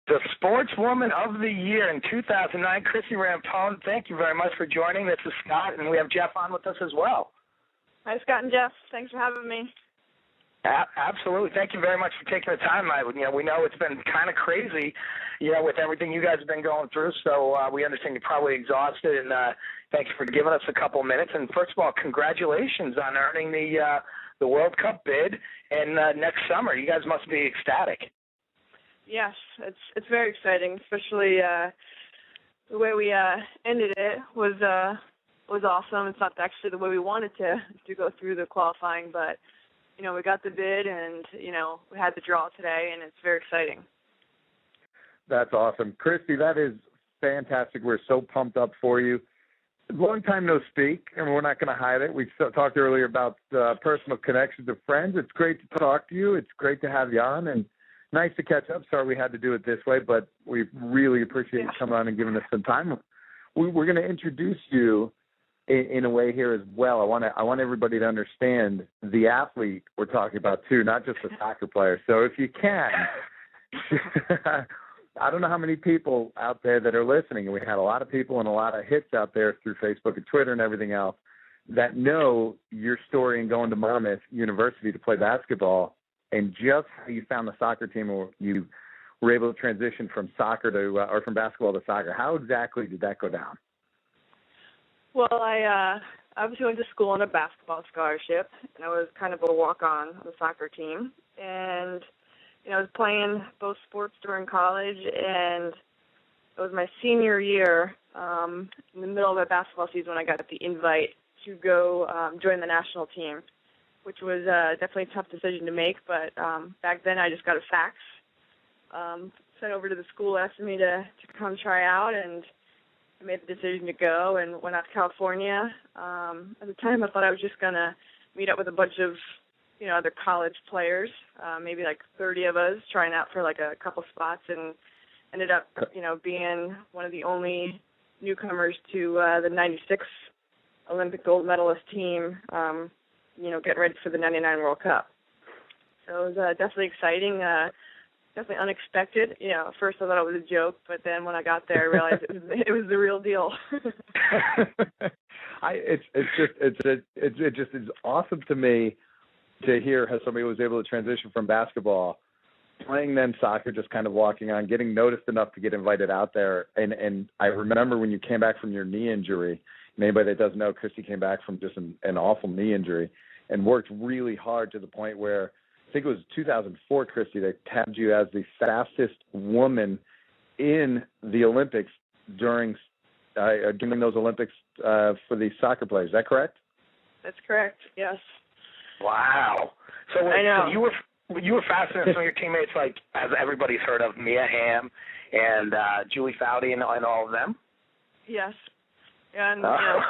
The Sportswoman of the Year in 2009, Christie Rampone. Thank you very much for joining. This is Scott, and we have Jeff on with us as well. Hi, Scott and Jeff. Thanks for having me. Absolutely. Thank you very much for taking the time. We know it's been kind of crazy, with everything you guys have been going through. So we understand you're probably exhausted, and thank you for giving us a couple minutes. And first of all, congratulations on earning the World Cup bid. And next summer, you guys must be ecstatic. Yes, it's very exciting, especially the way we ended it was awesome. It's not actually the way we wanted to go through the qualifying, but we got the bid, and we had the draw today, and it's very exciting. That's awesome, Christie. That is fantastic. We're so pumped up for you. Long time no speak, and we're not going to hide it. We talked earlier about personal connections of friends. It's great to talk to you. It's great to have you on, and nice to catch up. Sorry we had to do it this way, but we really appreciate you coming on and giving us some time. We're going to introduce you in a way here as well. I want everybody to understand the athlete we're talking about too, not just the soccer player. So if you can, I don't know how many people out there that are listening, and we had a lot of people and a lot of hits out there through Facebook and Twitter and everything else that know your story in going to Monmouth University to play basketball, and just how you found the soccer team, or you were able to transition from soccer to, or from basketball to soccer. How exactly did that go down? Well, I obviously went to school on a basketball scholarship, and I was kind of a walk-on on the soccer team. And, I was playing both sports during college, and it was my senior year, in the middle of the basketball season, when I got the invite to go join the national team, which was definitely a tough decision to make. But back then I just got a fax sent over to the school asking me to come try out, and I made the decision to go and went out to California. At the time, I thought I was just going to meet up with a bunch of, other college players, maybe like 30 of us trying out for like a couple spots, and ended up, being one of the only newcomers to the 96 Olympic gold medalist team, getting ready for the 99 World Cup. So it was definitely exciting, definitely unexpected. At first I thought it was a joke, but then when I got there, I realized it was the real deal. It's awesome to me to hear how somebody was able to transition from basketball, playing then soccer, just kind of walking on, getting noticed enough to get invited out there. And I remember when you came back from your knee injury, and anybody that doesn't know, Christie came back from just an awful knee injury and worked really hard to the point where, I think it was 2004, Christie, they tabbed you as the fastest woman in the Olympics during those Olympics for the soccer players. Is that correct? That's correct, yes. Wow. So, I know. So you were faster than some of your teammates, like, as everybody's heard of, Mia Hamm and Julie Foudy and all of them? Yes. And,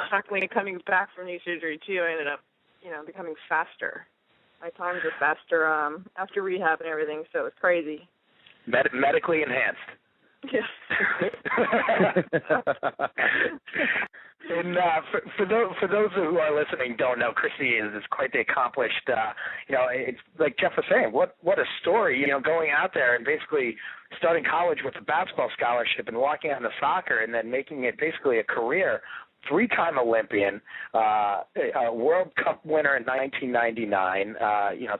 shockingly, coming back from knee surgery, too, I ended up, becoming faster. My times were faster after rehab and everything, so it was crazy. Medically enhanced. Yes. And for those who are listening don't know, Christie is quite the accomplished. It's like Jeff was saying. What a story! Going out there and basically starting college with a basketball scholarship and walking on to soccer, and then making it basically a career. 3-time Olympian, a World Cup winner in 1999,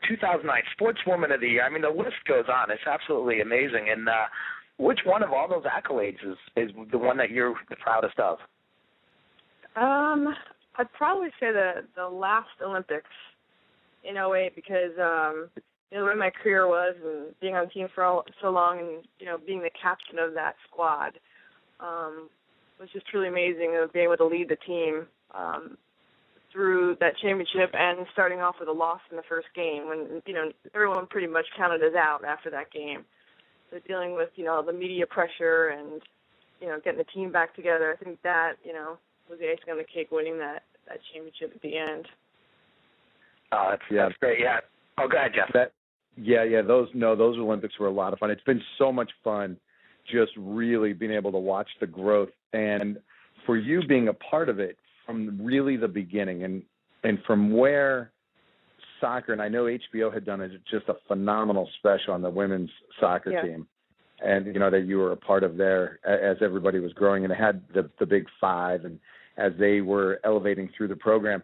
2009 Sportswoman of the Year. I mean, the list goes on. It's absolutely amazing. And which one of all those accolades is the one that you're the proudest of? I'd probably say the last Olympics in 2008, because the way my career was, and being on the team for so long, and being the captain of that squad was just truly amazing. Of being able to lead the team through that championship, and starting off with a loss in the first game when everyone pretty much counted us out after that game. So dealing with the media pressure and getting the team back together, I think that was the icing on the cake, winning that championship at the end. Oh, that's great. Yeah. Oh, go ahead, Jeff. Those Olympics were a lot of fun. It's been so much fun just really being able to watch the growth, and for you being a part of it from really the beginning, and from where soccer, and I know HBO had done just a phenomenal special on the women's soccer team. and that you were a part of there as everybody was growing, and it had the Big Five, and as they were elevating through the program.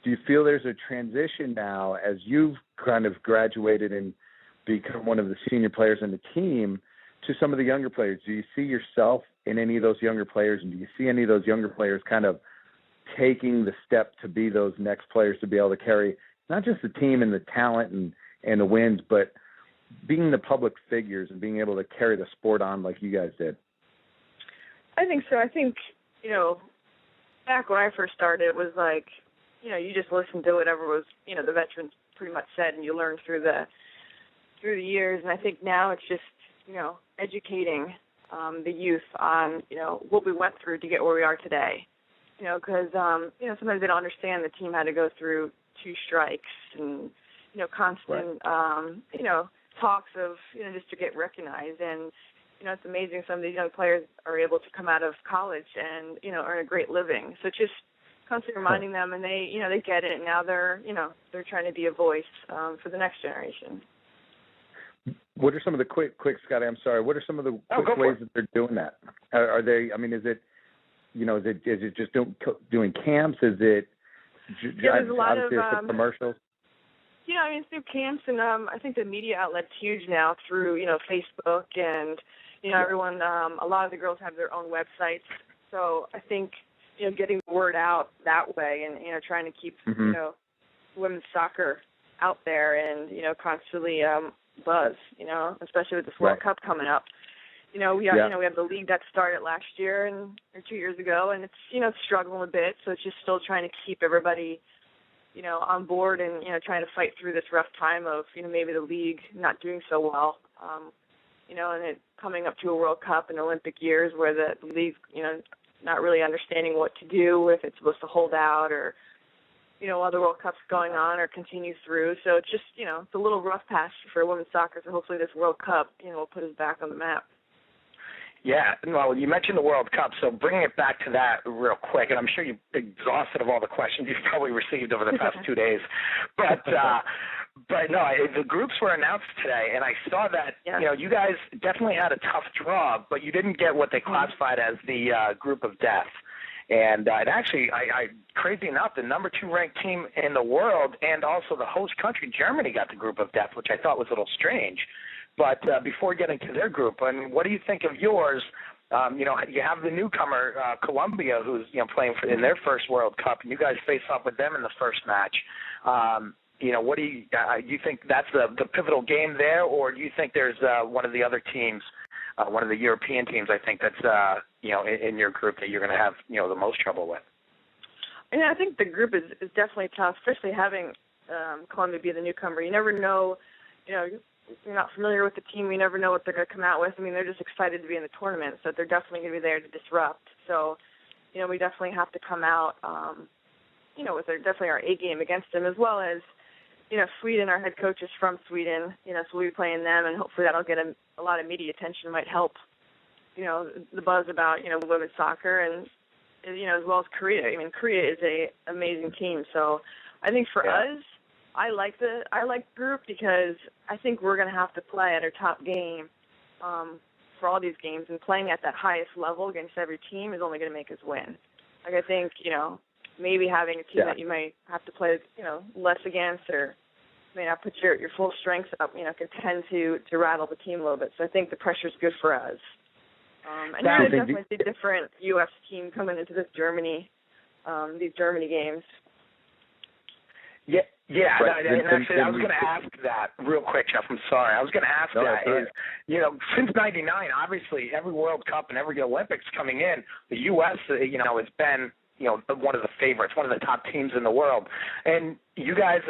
Do you feel there's a transition now as you've kind of graduated and become one of the senior players in the team to some of the younger players? Do you see yourself in any of those younger players, and do you see any of those younger players kind of taking the step to be those next players to be able to carry not just the team and the talent and the wins, but being the public figures and being able to carry the sport on like you guys did? I think so. I think, back when I first started, it was like, you just listened to whatever was, the veterans pretty much said, and you learned through the years. And I think now it's just, educating the youth on, what we went through to get where we are today. Because, sometimes they don't understand the team had to go through 2 strikes and, constant, right. Talks of, just to get recognized. And, it's amazing some of these young players are able to come out of college and, earn a great living. So just constantly reminding them, and they, they get it. And now they're trying to be a voice for the next generation. What are some of the quick, Scotty, I'm sorry, what are some of the quick ways that they're doing that? Are they, is it, is it just doing camps? Is it, there's a lot of commercials? Through camps, and I think the media outlet's huge now through, Facebook, and, everyone, a lot of the girls have their own websites. So I think, getting the word out that way and, trying to keep, women's soccer out there and, constantly buzz, especially with this World Cup coming up. We have the league that started last year or 2 years ago, and it's, struggling a bit. So it's just still trying to keep everybody, on board and, trying to fight through this rough time of, maybe the league not doing so well, and it coming up to a World Cup and Olympic years where the league, not really understanding what to do, if it's supposed to hold out or, other World Cups going on or continue through. So it's just, it's a little rough patch for women's soccer. So hopefully this World Cup, will put us back on the map. Yeah, well, you mentioned the World Cup, so bringing it back to that real quick, and I'm sure you're exhausted of all the questions you've probably received over the past 2 days, but no, the groups were announced today, and I saw that, you guys definitely had a tough draw, but you didn't get what they classified as the group of death. And it actually, crazy enough, the number 2 ranked team in the world and also the host country, Germany, got the group of death, which I thought was a little strange. But before getting to their group, what do you think of yours? You have the newcomer, Colombia, who's playing in their first World Cup, and you guys face off with them in the first match. What do you think that's the pivotal game there, or do you think there's one of the other teams, one of the European teams, I think that's in your group that you're going to have the most trouble with? I think the group is definitely tough, especially having Colombia be the newcomer. You never know, you're not familiar with the team. You never know what they're going to come out with. They're just excited to be in the tournament, so they're definitely going to be there to disrupt. So, we definitely have to come out, with definitely our A game against them, as well as, Sweden. Our head coach is from Sweden, so we'll be playing them, and hopefully that'll get a lot of media attention. Might help, the buzz about, women's soccer, and, as well as Korea. Korea is a amazing team. So I think for us, I like the group because I think we're going to have to play at our top game for all these games, and playing at that highest level against every team is only going to make us win. I think, maybe having a team that you might have to play, less against, or may not put your full strength up, can tend to rattle the team a little bit. So I think the pressure's good for us. And you're going to definitely see a different U.S. team coming into these Germany games. Yeah, right. and actually, I was going to ask that real quick, Jeff. I'm sorry. I was going to ask since '99, obviously every World Cup and every Olympics coming in, the U.S. Has been one of the favorites, one of the top teams in the world, and you guys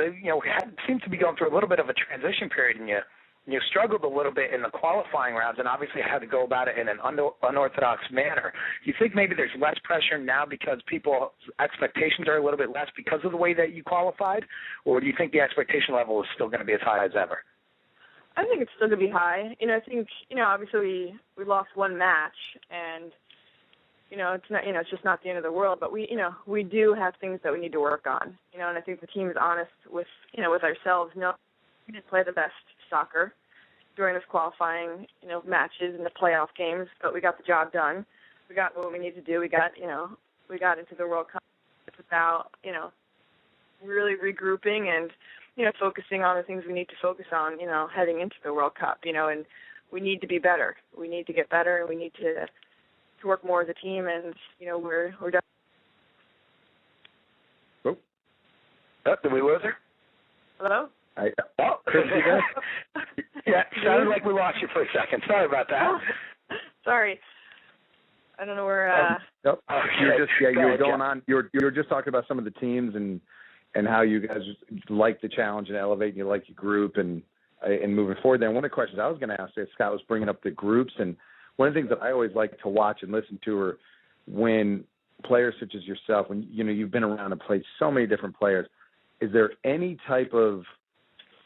seem to be going through a little bit of a transition period, and you struggled a little bit in the qualifying rounds and obviously had to go about it in an unorthodox manner. Do you think maybe there's less pressure now because people's expectations are a little bit less because of the way that you qualified, or do you think the expectation level is still going to be as high as ever? I think it's still going to be high. I think, obviously we lost one match, and, it's not, it's just not the end of the world, but we do have things that we need to work on, and I think the team is honest with, with ourselves. No, we didn't play the best soccer, during this qualifying, matches and the playoff games, but we got the job done. We got what we need to do. We got into the World Cup without, really regrouping and, focusing on the things we need to focus on, heading into the World Cup, and we need to be better. We need to get better, and we need to work more as a team, and, we're definitely. Oh, did we lose her? Hello? Christie, yeah, sounded like we lost you for a second. Sorry about that. Sorry. I don't know where. Nope. You were going yeah. on. You were just talking about some of the teams and how you guys like the challenge and elevate, and you like your group and moving forward. Then one of the questions I was going to ask, Scott was bringing up the groups, and one of the things that I always like to watch and listen to are when players such as yourself, when you've been around and played so many different players. Is there any type of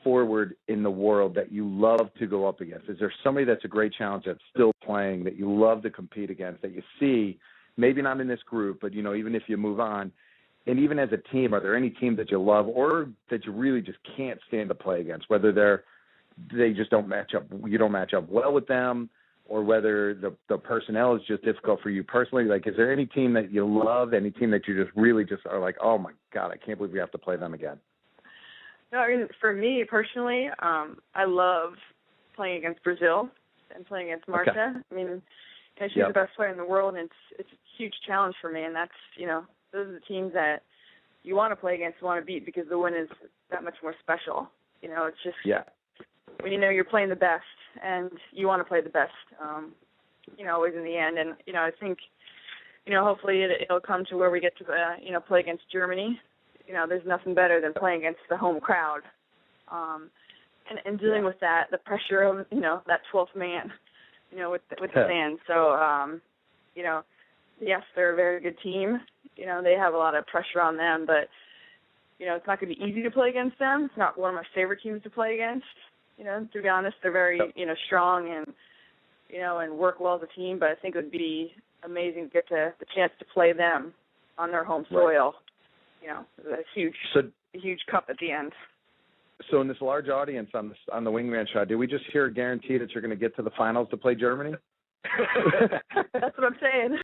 forward in the world that you love to go up against? Is there somebody that's a great challenge that's still playing that you love to compete against, that you see, maybe not in this group, but, even if you move on, and even as a team, are there any teams that you love or that you really just can't stand to play against, whether they just don't match up, you don't match up well with them, or whether the personnel is just difficult for you personally? Like, is there any team that you love, any team that you just really just are like, oh, my God, I can't believe we have to play them again? No, I mean, for me personally, I love playing against Brazil and playing against Marta. Okay. I mean, she's the best player in the world, and it's a huge challenge for me, and that's, those are the teams that you want to play against, want to beat, because the win is that much more special. It's just when you're playing the best, and you want to play the best, always in the end. And, I think, hopefully it'll come to where we get to, play against Germany. There's nothing better than playing against the home crowd. And dealing with that, the pressure of, that 12th man, with the fans. So, yes, they're a very good team. They have a lot of pressure on them, but, it's not going to be easy to play against them. It's not one of my favorite teams to play against. To be honest, they're very, strong and, and work well as a team, but I think it would be amazing to get the chance to play them on their home soil. A huge cup at the end. So in this large audience on the Wingman shot, did we just hear a guarantee that you're going to get to the finals to play Germany? That's what I'm saying.